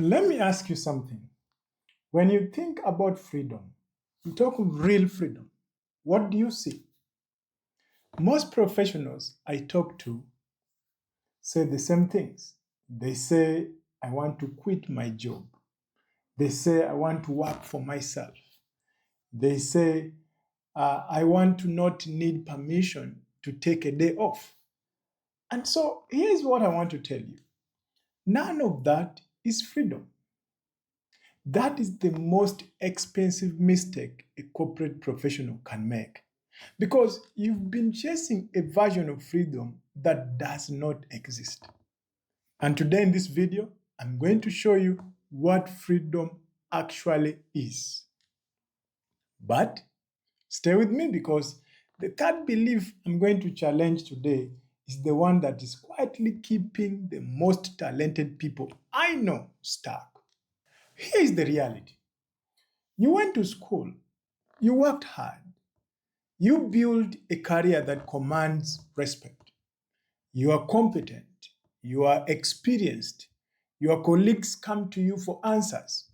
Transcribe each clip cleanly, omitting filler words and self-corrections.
Let me ask you something. When you think about freedom, you talk of real freedom. What do you see? Most professionals I talk to say the same things. They say, I want to quit my job. They say, I want to work for myself. They say, I want to not need permission to take a day off. And so here's what I want to tell you. None of that is freedom. That is the most expensive mistake a corporate professional can make because you've been chasing a version of freedom that does not exist. And today in this video, I'm going to show you what freedom actually is. But stay with me because the third belief I'm going to challenge today is the one that is quietly keeping the most talented people I know stuck. Here is the reality. You went to school, you worked hard, you built a career that commands respect. You are competent, you are experienced, your colleagues come to you for answers.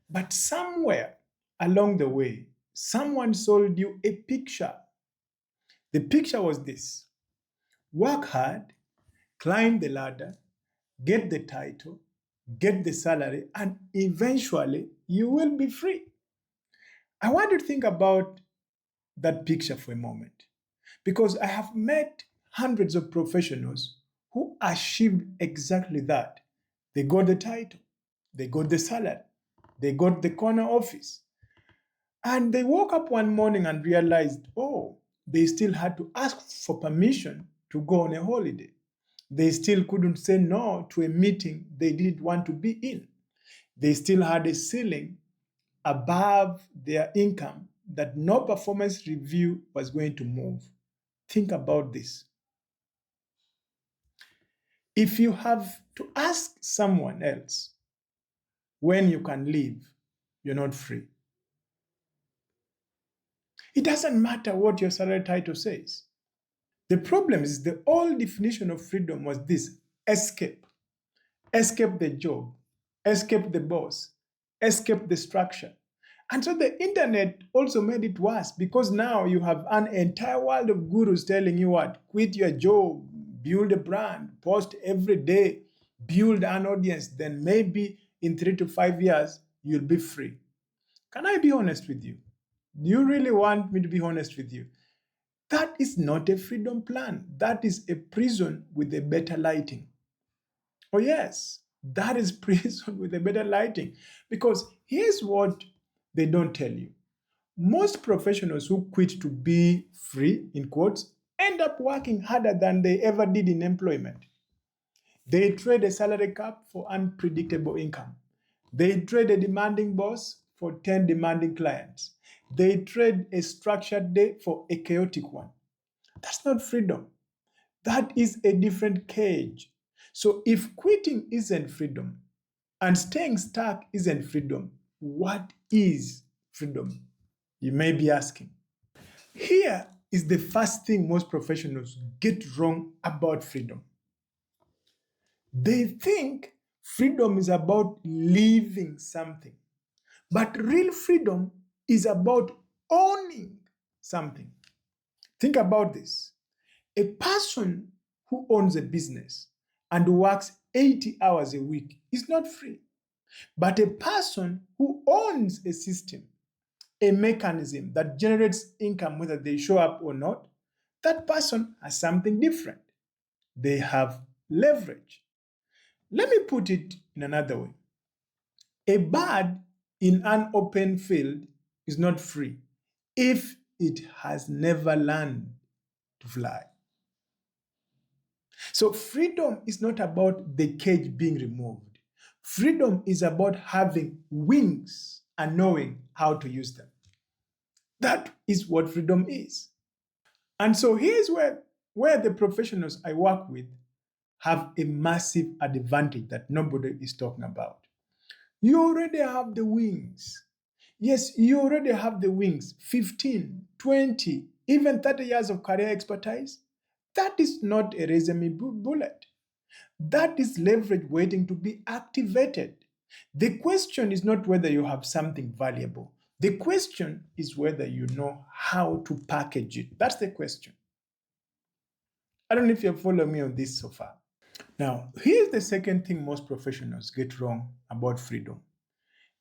But somewhere along the way, someone sold you a picture. The picture was this: work hard, climb the ladder, get the title, get the salary, and eventually you will be free. I want you to think about that picture for a moment because I have met hundreds of professionals who achieved exactly that. They got the title, they got the salary, they got the corner office, and they woke up one morning and realized, oh, they still had to ask for permission to go on a holiday. They still couldn't say no to a meeting they didn't want to be in. They still had a ceiling above their income that no performance review was going to move. Think about this. If you have to ask someone else when you can leave, you're not free. It doesn't matter what your salary title says. The problem is the old definition of freedom was this: escape. Escape the job, escape the boss, escape the structure. And so the internet also made it worse because now you have an entire world of gurus telling you what: quit your job, build a brand, post every day, build an audience, then maybe in 3 to 5 years, you'll be free. Can I be honest with you? Do you really want me to be honest with you? That is not a freedom plan. That is a prison with a better lighting. Oh, yes, that is prison with a better lighting. Because here's what they don't tell you: most professionals who quit to be free, in quotes, end up working harder than they ever did in employment. They trade a salary cap for unpredictable income. They trade a demanding boss for 10 demanding clients. They trade a structured day for a chaotic one. That's not freedom. That is a different cage. So if quitting isn't freedom and staying stuck isn't freedom, what is freedom? You may be asking. Here is the first thing most professionals get wrong about freedom. They think freedom is about leaving something, but real freedom is about owning something. Think about this. A person who owns a business and works 80 hours a week is not free. But a person who owns a system, a mechanism that generates income whether they show up or not, that person has something different. They have leverage. Let me put it in another way. A bird in an open field is not free if it has never learned to fly. So freedom is not about the cage being removed. Freedom is about having wings and knowing how to use them. That is what freedom is. And so here's where the professionals I work with have a massive advantage that nobody is talking about. You already have the wings. Yes, you already have the wings, 15, 20, even 30 years of career expertise. That is not a resume bullet. That is leverage waiting to be activated. The question is not whether you have something valuable. The question is whether you know how to package it. That's the question. I don't know if you follow me on this so far. Now, here's the second thing most professionals get wrong about freedom.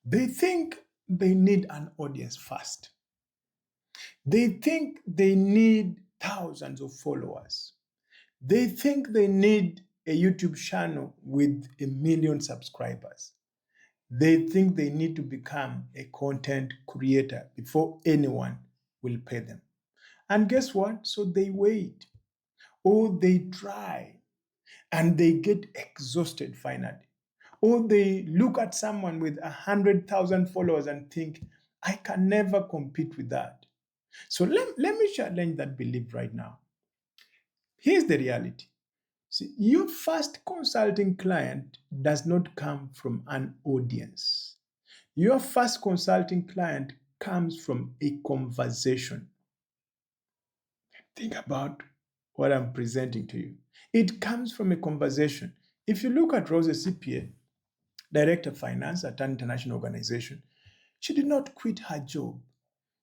They think they need an audience first. They think they need thousands of followers. They think they need a YouTube channel with 1 million subscribers. They think they need to become a content creator before anyone will pay them. And guess what? So they wait, or they try, and they get exhausted finally. Or they look at someone with 100,000 followers and think, I can never compete with that. So let me challenge that belief right now. Here's the reality. See, your first consulting client does not come from an audience. Your first consulting client comes from a conversation. Think about what I'm presenting to you. It comes from a conversation. If you look at Rose CPA, Director of Finance at an international organization, she did not quit her job.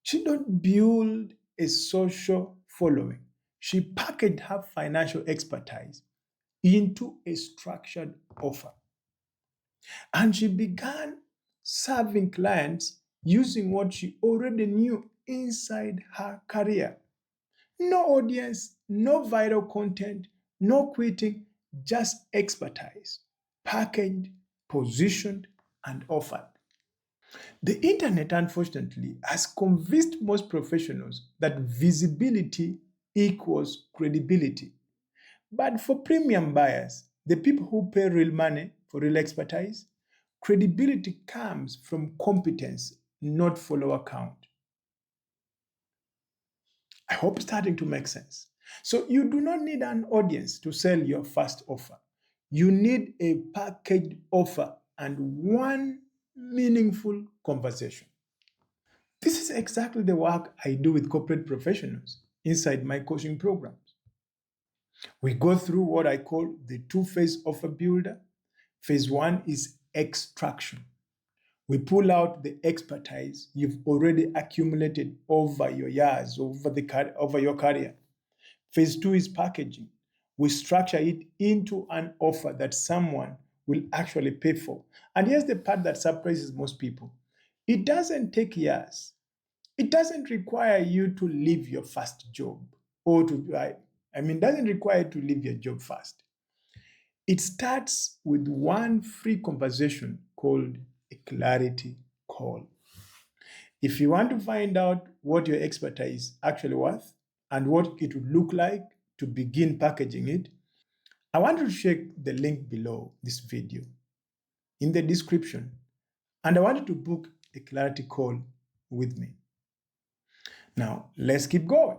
She did not build a social following. She packaged her financial expertise into a structured offer. And she began serving clients using what she already knew inside her career. No audience, no viral content, no quitting, just expertise, packaged, positioned, and offered. The internet, unfortunately, has convinced most professionals that visibility equals credibility. But for premium buyers, the people who pay real money for real expertise, credibility comes from competence, not follower count. I hope it's starting to make sense. So you do not need an audience to sell your first offer. You need a packaged offer and one meaningful conversation. This is exactly the work I do with corporate professionals inside my coaching programs. We go through what I call the two-phase offer builder. Phase one is extraction. We pull out the expertise you've already accumulated over your years, over your career. Phase two is packaging. We structure it into an offer that someone will actually pay for. And here's the part that surprises most people. It doesn't take years. It doesn't require you to leave your first job or it doesn't require you to leave your job first. It starts with one free conversation called a clarity call. If you want to find out what your expertise is actually worth and what it would look like to begin packaging it, I want you to check the link below this video in the description, and I want you to book a clarity call with me. Now, let's keep going.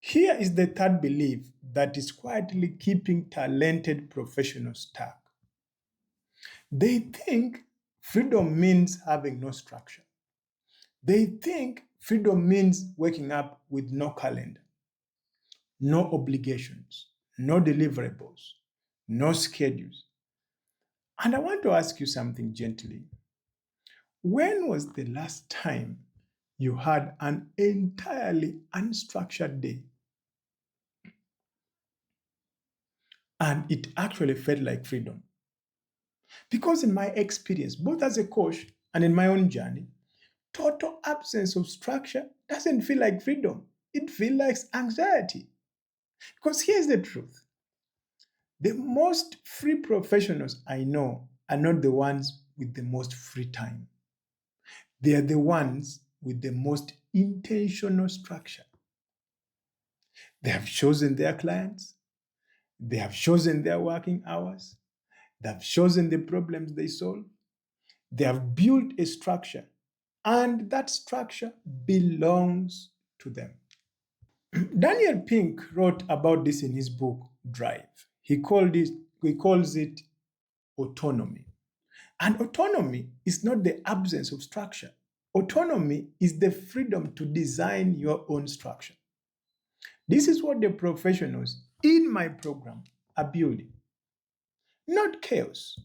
Here is the third belief that is quietly keeping talented professionals stuck. They think freedom means having no structure. They think freedom means waking up with no calendar, no obligations, no deliverables, no schedules. And I want to ask you something gently. When was the last time you had an entirely unstructured day and it actually felt like freedom? Because in my experience, both as a coach and in my own journey, total absence of structure doesn't feel like freedom. It feels like anxiety. Because here's the truth. The most free professionals I know are not the ones with the most free time. They are the ones with the most intentional structure. They have chosen their clients. They have chosen their working hours. They have chosen the problems they solve. They have built a structure, and that structure belongs to them. Daniel Pink wrote about this in his book, Drive. He calls it autonomy. And autonomy is not the absence of structure. Autonomy is the freedom to design your own structure. This is what the professionals in my program are building. Not chaos,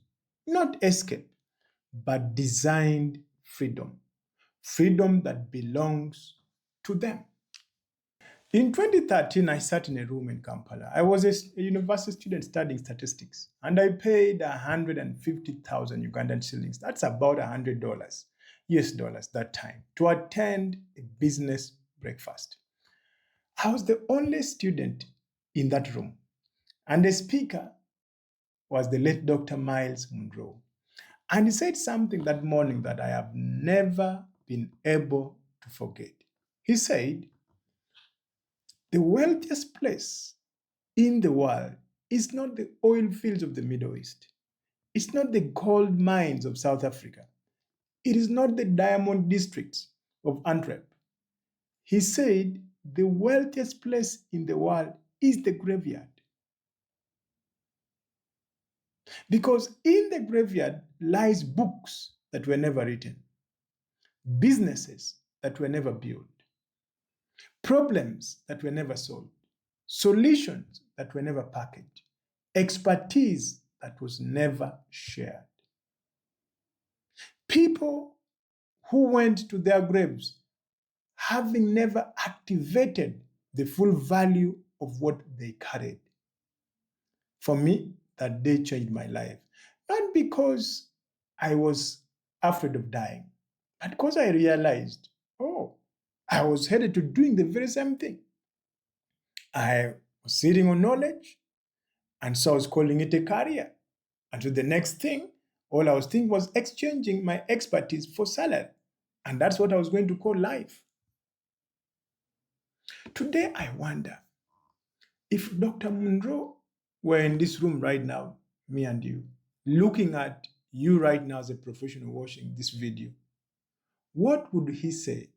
not escape, but designed freedom, freedom that belongs to them. In 2013, I sat in a room in Kampala. I was a university student studying statistics, and I paid 150,000 Ugandan shillings. That's about $100 US dollars that time to attend a business breakfast. I was the only student in that room, and the speaker was the late Dr. Miles Monroe. And he said something that morning that I have never been able to forget. He said, the wealthiest place in the world is not the oil fields of the Middle East. It's not the gold mines of South Africa. It is not the diamond districts of Antwerp. He said, the wealthiest place in the world is the graveyard. Because in the graveyard lies books that were never written, businesses that were never built, problems that were never solved, solutions that were never packaged, expertise that was never shared. People who went to their graves having never activated the full value of what they carried. For me, that day changed my life. Not because I was afraid of dying, but because I realized, oh, I was headed to doing the very same thing. I was sitting on knowledge, and so I was calling it a career. And so the next thing, all I was thinking was exchanging my expertise for salary. And that's what I was going to call life. Today, I wonder if Dr. Monroe were in this room right now, me and you, looking at you right now as a professional watching this video, what would he say?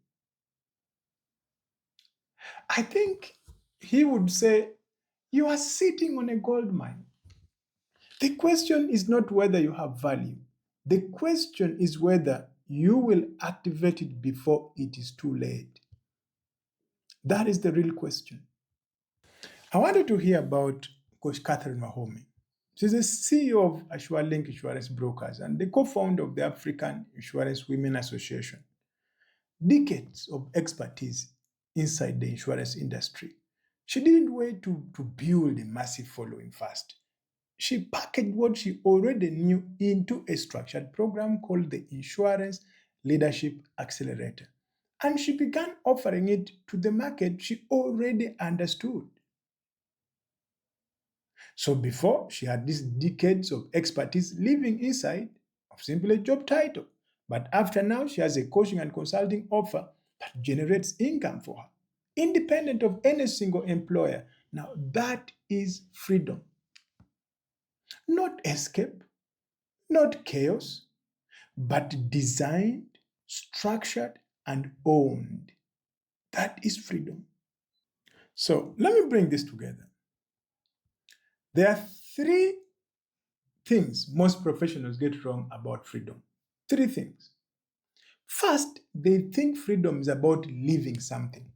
I think he would say, you are sitting on a gold mine. The question is not whether you have value. The question is whether you will activate it before it is too late. That is the real question. I wanted to hear about Coach Catherine Mahome. She's the CEO of Ashwalink Insurance Brokers and the co-founder of the African Insurance Women Association. Decades of expertise inside the insurance industry. She didn't wait to build a massive following fast. She packaged what she already knew into a structured program called the Insurance Leadership Accelerator. And she began offering it to the market she already understood. So before, she had these decades of expertise living inside of simply a job title. But after now, she has a coaching and consulting offer that generates income for her, independent of any single employer. Now, that is freedom. Not escape, not chaos, but designed, structured, and owned. That is freedom. So let me bring this together. There are three things most professionals get wrong about freedom. Three things. First, they think freedom is about living something,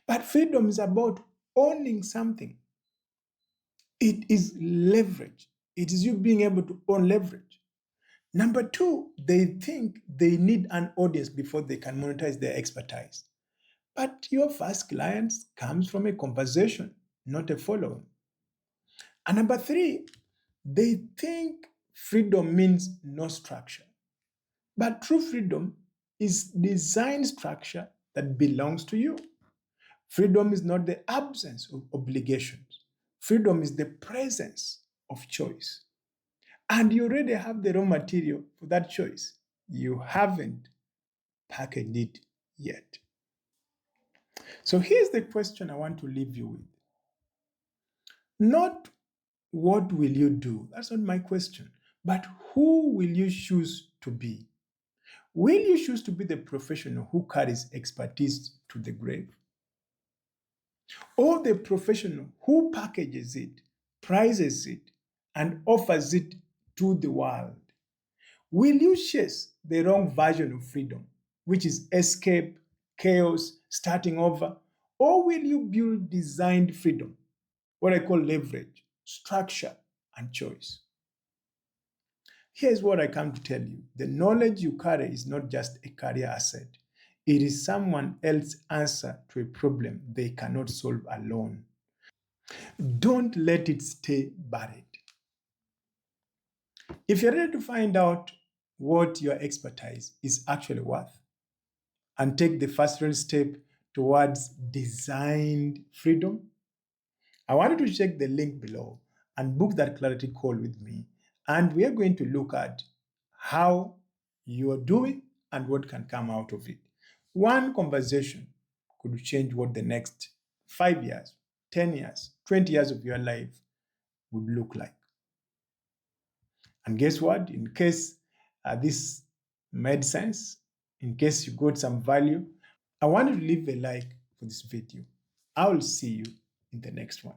but freedom is about owning something. It is leverage. It is you being able to own leverage. Number two, they think they need an audience before they can monetize their expertise. But your first clients comes from a conversation, not a following. And number three, they think freedom means no structure. But true freedom is design structure that belongs to you. Freedom is not the absence of obligations. Freedom is the presence of choice. And you already have the raw material for that choice. You haven't packaged it yet. So here's the question I want to leave you with. Not what will you do? That's not my question. But who will you choose to be? Will you choose to be the professional who carries expertise to the grave? Or the professional who packages it, prizes it, and offers it to the world? Will you chase the wrong version of freedom, which is escape, chaos, starting over? Or will you build designed freedom, what I call leverage, structure, and choice? Here's what I come to tell you: the knowledge you carry is not just a career asset, it is someone else's answer to a problem they cannot solve alone. Don't let it stay buried. If you're ready to find out what your expertise is actually worth and take the first real step towards designed freedom, I want you to check the link below and book that clarity call with me. And we are going to look at how you are doing and what can come out of it. One conversation could change what the next 5 years, 10 years, 20 years of your life would look like. And guess what? In case this made sense, in case you got some value, I want you to leave a like for this video. I will see you in the next one.